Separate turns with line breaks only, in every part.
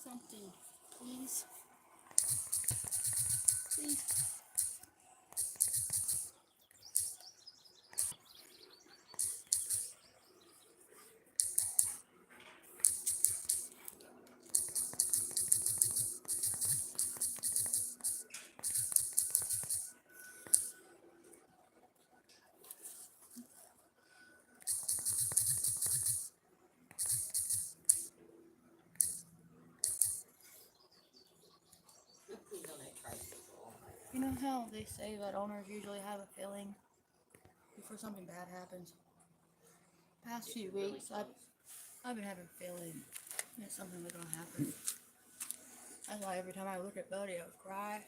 Something, please. Please. You know how they say that owners usually have a feeling before something bad happens? Past few weeks, I've been having a feeling that something was gonna happen. That's why every time I look at Buddy, I would cry.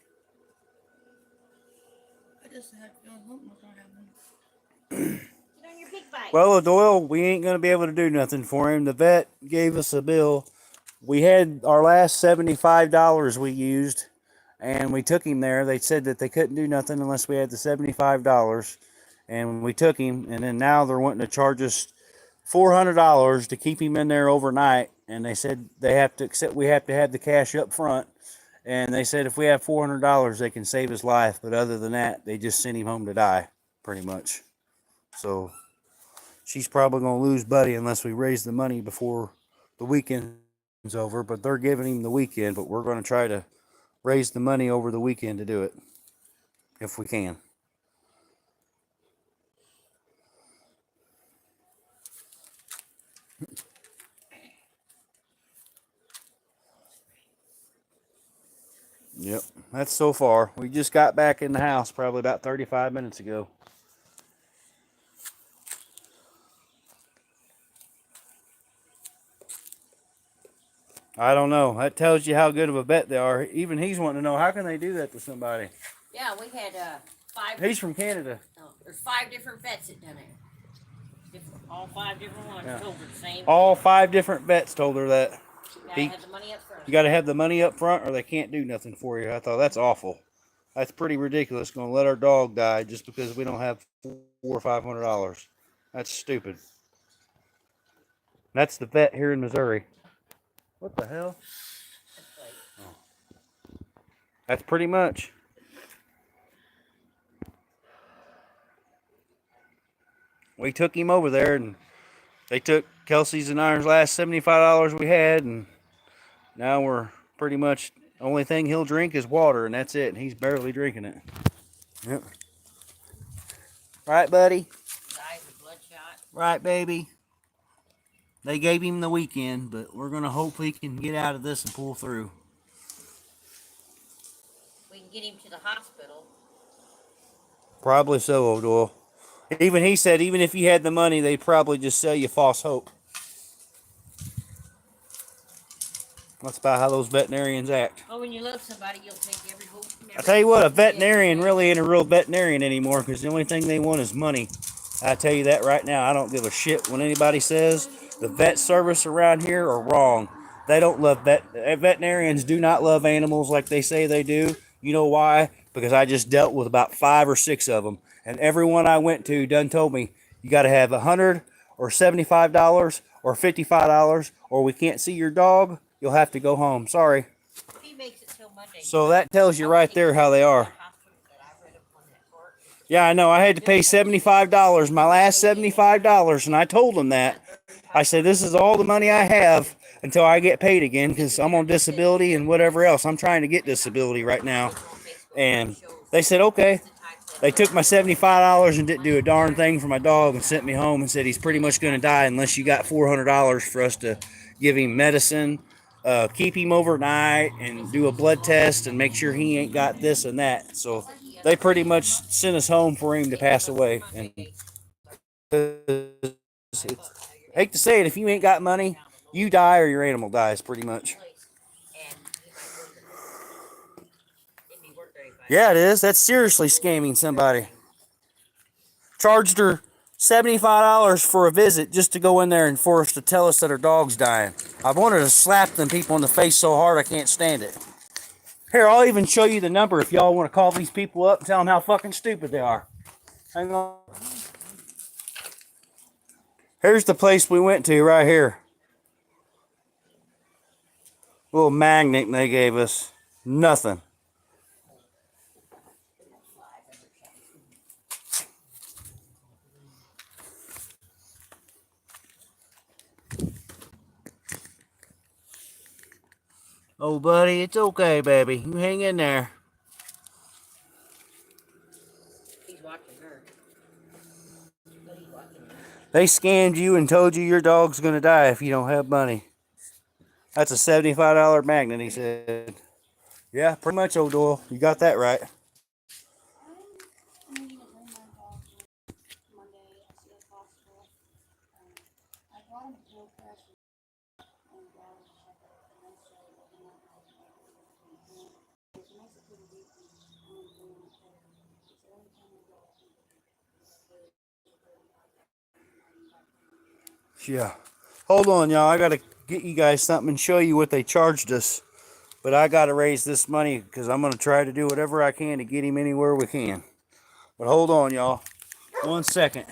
I just had a feeling something was gonna happen. Get on your big bike.
Well, Doyle, we ain't going to be able to do nothing for him. The vet gave us a bill. We had our last $75 we used, and we took him there. They said that they couldn't do nothing unless we had the $75, and we took him, and then now they're wanting to charge us $400 to keep him in there overnight, and they said we have to have the cash up front, and they said if we have $400 they can save his life, but other than that they just sent him home to die pretty much. So she's probably going to lose Buddy unless we raise the money before the weekend's over, but they're giving him the weekend, but we're going to try to raise the money over the weekend to do it if we can. Yep, that's so far. We just got back in the house probably about 35 minutes ago. I don't know. That tells you how good of a vet they are. Even he's wanting to know, how can they do that to somebody?
Yeah, we had 5.
He's from Canada.
Oh, there's 5 different vets that done it. All 5 different ones told her the same.
All 5 different vets told her that.
You gotta have the money up front.
You got to have the money up front or they can't do nothing for you. I thought, that's awful. That's pretty ridiculous. Going to let our dog die just because we don't have $400 or $500. That's stupid. That's the vet here in Missouri. What the hell? Oh. That's pretty much. We took him over there, and they took Kelsey's and Iron's last $75 we had, and now we're pretty much, the only thing he'll drink is water, and that's it, and he's barely drinking it. Yep. Right, buddy?
Dies of bloodshot.
Right, baby? They gave him the weekend, but we're going to hope he can get out of this and pull through.
We can get him to the hospital.
Probably so, O'Doyle. Even he said, even if you had the money, they'd probably just sell you false hope. That's about how those veterinarians act.
Oh, when you love somebody, you'll take every hope.
I tell you what, a veterinarian really ain't a real veterinarian anymore, because the only thing they want is money. I tell you that right now. I don't give a shit when anybody says the vet service around here are wrong. They don't love veterinarians do not love animals like they say they do. You know why? Because I just dealt with about 5 or 6 of them, and everyone I went to done told me you got to have $100 or $75 or $55, or we can't see your dog. You'll have to go home. Sorry.
He makes it till Monday.
So that tells you right there how they are. Yeah, I know. I had to pay $75, my last $75, and I told them that. I said, this is all the money I have until I get paid again, because I'm on disability and whatever else. I'm trying to get disability right now. And they said, okay. They took my $75 and didn't do a darn thing for my dog and sent me home and said he's pretty much going to die unless you got $400 for us to give him medicine, keep him overnight, and do a blood test and make sure he ain't got this and that. So they pretty much sent us home for him to pass away. And hate to say it, if you ain't got money, you die or your animal dies, pretty much. Yeah, it is. That's seriously scamming somebody. Charged her $75 for a visit just to go in there and for us to tell us that her dog's dying. I wanted to slap them people in the face so hard I can't stand it. Here, I'll even show you the number if y'all want to call these people up and tell them how fucking stupid they are. Hang on. Here's the place we went to right here. little magnet they gave us. Nothing. Oh, buddy, it's okay, baby. You hang in there.
He's watching her. But he's watching her.
They scammed you and told you your dog's gonna die if you don't have money. That's a $75 magnet, he said. Yeah, pretty much, old Doyle. You got that right.
I'm going to bring my dog Monday as soon as possible. I brought him a pill crash and brought him to check up and then said that he might have it. It makes it pretty weak and only bring him a pill. He said every time we go,
Yeah. Hold on, y'all. I gotta get you guys something and show you what they charged us. But I gotta raise this money because I'm gonna try to do whatever I can to get him anywhere we can. But hold on, y'all. 1 second.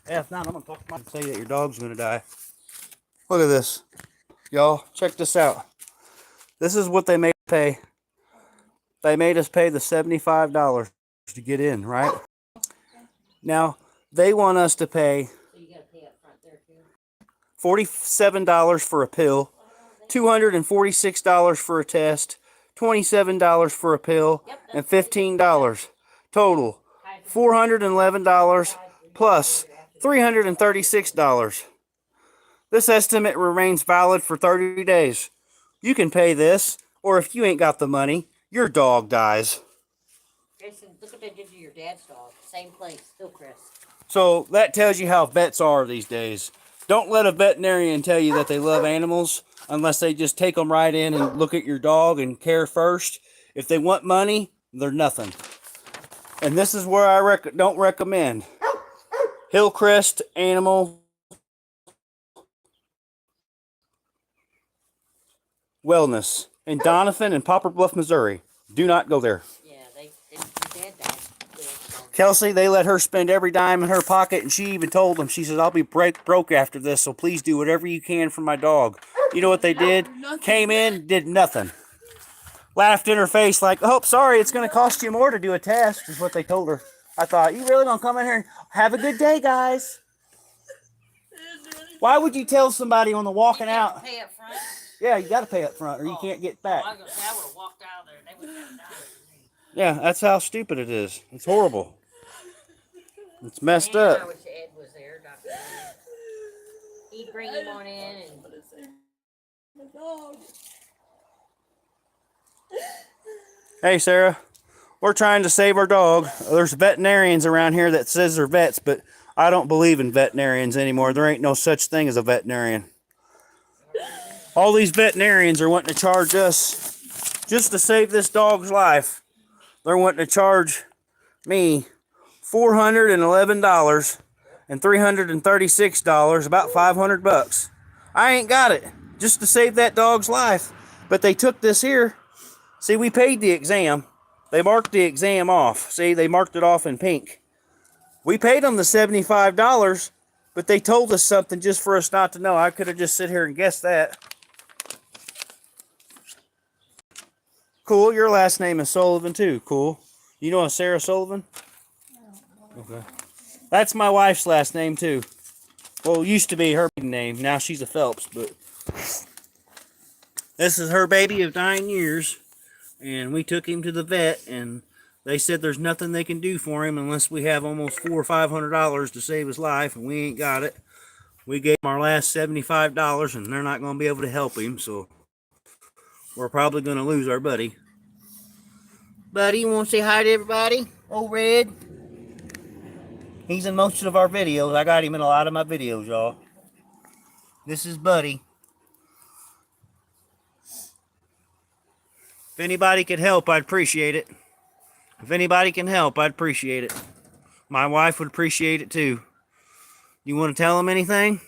Yeah, if not, I'm gonna talk to my say that your dog's gonna die. Look at this. Y'all, check this out. This is what they made us pay. They made us pay the $75 to get in, right? Now, they want us to pay
So you gotta pay up front there too.
$47 for a pill, $246 for a test, $27 for a pill, and $15 total. $411 plus $336. This estimate remains valid for 30 days. You can pay this, or if you ain't got the money, your dog dies.
Jason, look what they did to your dad's dog. Same place, Hillcrest.
So that tells you how vets are these days. Don't let a veterinarian tell you that they love animals unless they just take them right in and look at your dog and care first. If they want money, they're nothing. And this is where I don't recommend. Hillcrest Animal Wellness in Doniphan and Poplar Bluff, Missouri. Do not go there.
Yeah, your dad died.
Kelsie, they let her spend every dime in her pocket, and she even told them, she says, I'll be broke after this, so please do whatever you can for my dog. You know what they did? Came in, did nothing. Laughed in her face like, oh, sorry, it's going to cost you more to do a test, is what they told her. I thought, you really going to come in here and have a good day, guys? Why would you tell somebody on the walking out?
Pay up front.
Yeah, you got to pay up front or you can't get back.
I would have walked out of there. They would have died.
Yeah, that's how stupid it is. It's horrible. It's messed
Man,
up.
I wish Ed was there, Dr. Ed. He'd bring him on in and...
Hey, Sarah, we're trying to save our dog. There's veterinarians around here that says they're vets, but I don't believe in veterinarians anymore. There ain't no such thing as a veterinarian. All these veterinarians are wanting to charge us just to save this dog's life. They're wanting to charge me $411 and $336, about $500. I ain't got it just to save that dog's life. But they took this here. See, we paid the exam. They marked the exam off. See, they marked it off in pink. We paid them the $75, but they told us something just for us not to know. I could have just sit here and guessed that. Cool, your last name is Sullivan too. Cool. You know a Sarah Sullivan? Okay. That's my wife's last name too. Well, it used to be her name. Now she's a Phelps, but this is her baby of 9 years. And we took him to the vet, and they said there's nothing they can do for him unless we have almost $400 or $500 to save his life, and we ain't got it. We gave him our last $75, and they're not going to be able to help him, so we're probably going to lose our buddy. Buddy, you want to say hi to everybody? Oh, Red. He's in most of our videos. I got him in a lot of my videos, y'all. This is Buddy. If anybody could help, I'd appreciate it. If anybody can help, I'd appreciate it. My wife would appreciate it too. You want to tell him anything?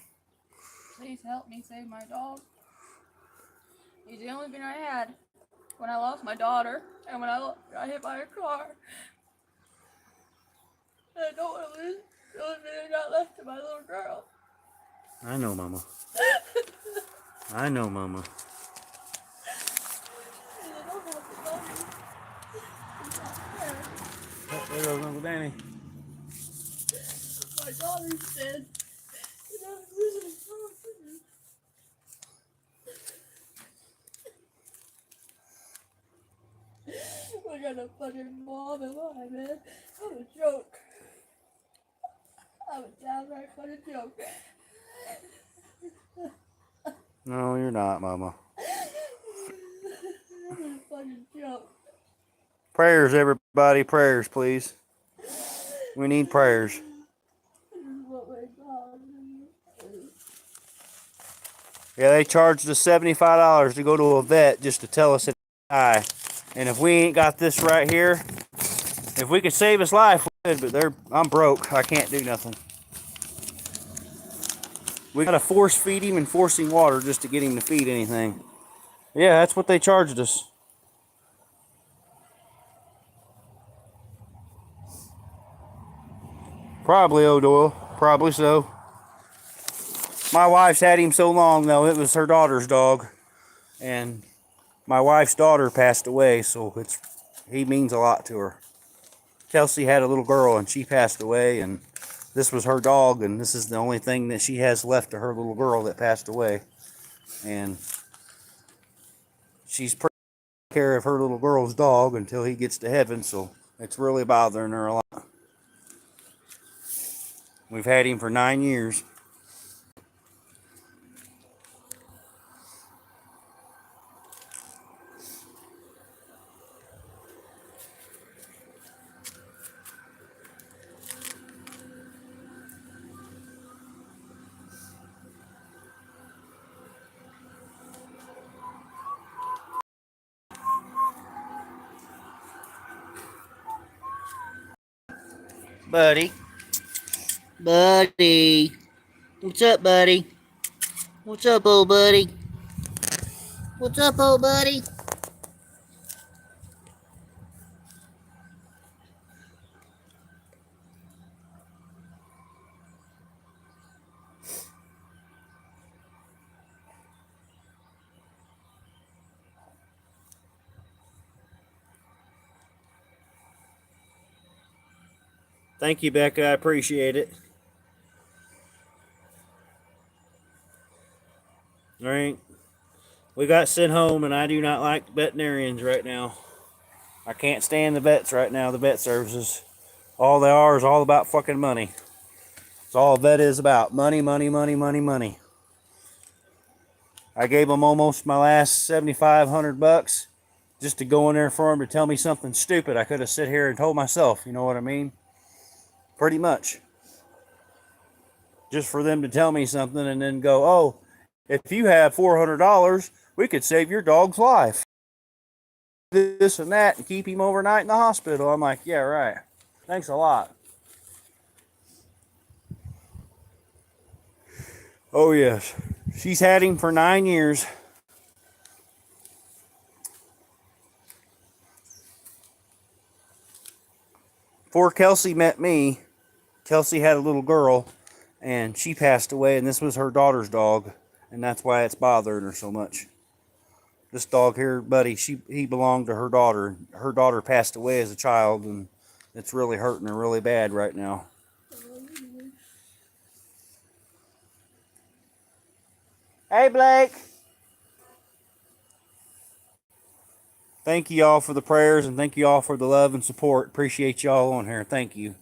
Please help me save my dog. He's the only thing I had when I lost my daughter and when I got hit by a car. And I don't want to lose the only thing I got left to my little girl.
I know, Mama. I know, Mama.
And I don't have the money. It's not fair.
Oh, there goes Uncle Danny.
My daughter's dead. And I'm losing a dog. I got a fucking mom and why, man. I'm a joke. I'm a downright fucking joke.
No, you're not, Mama.
I'm a fucking joke.
Prayers, everybody. Prayers, please. We need prayers.
This is what my dog is.
Yeah, they charged us $75 to go to a vet just to tell us it died. And if we ain't got this right here, if we could save his life, we could, but I'm broke. I can't do nothing. We gotta force feed him and force him water just to get him to feed anything. Yeah, that's what they charged us. Probably, O'Doyle. Probably so. My wife's had him so long, though. It was her daughter's dog. And my wife's daughter passed away, so he means a lot to her. Kelsie had a little girl, and she passed away, and this was her dog, and this is the only thing that she has left to her little girl that passed away. And she's taking care of her little girl's dog until he gets to heaven, so it's really bothering her a lot. We've had him for 9 years. Buddy. Buddy. What's up, buddy? What's up, old buddy? What's up, old buddy? Thank you, Becca. I appreciate it. All right. We got sent home, and I do not like veterinarians right now. I can't stand the vets right now, the vet services. All they are is all about fucking money. That's all a vet is about. Money, money, money, money, money. I gave them almost my last $7,500 just to go in there for them to tell me something stupid. I could have sit here and told myself, you know what I mean? Pretty much. Just for them to tell me something and then go, oh, if you have $400, we could save your dog's life. This and that and keep him overnight in the hospital. I'm like, yeah, right. Thanks a lot. Oh, yes. She's had him for 9 years. Before Kelsie met me, Kelsie had a little girl, and she passed away, and this was her daughter's dog, and that's why it's bothering her so much. This dog here, Buddy, he belonged to her daughter. Her daughter passed away as a child, and it's really hurting her really bad right now. Hey, Blake. Thank you all for the prayers, and thank you all for the love and support. Appreciate y'all on here. Thank you.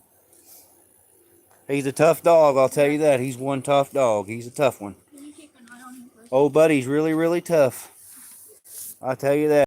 He's a tough dog, I'll tell you that. He's one tough dog. He's a tough one.
Can you keep an eye on him first?
Oh, Buddy's really, really tough. I'll tell you that.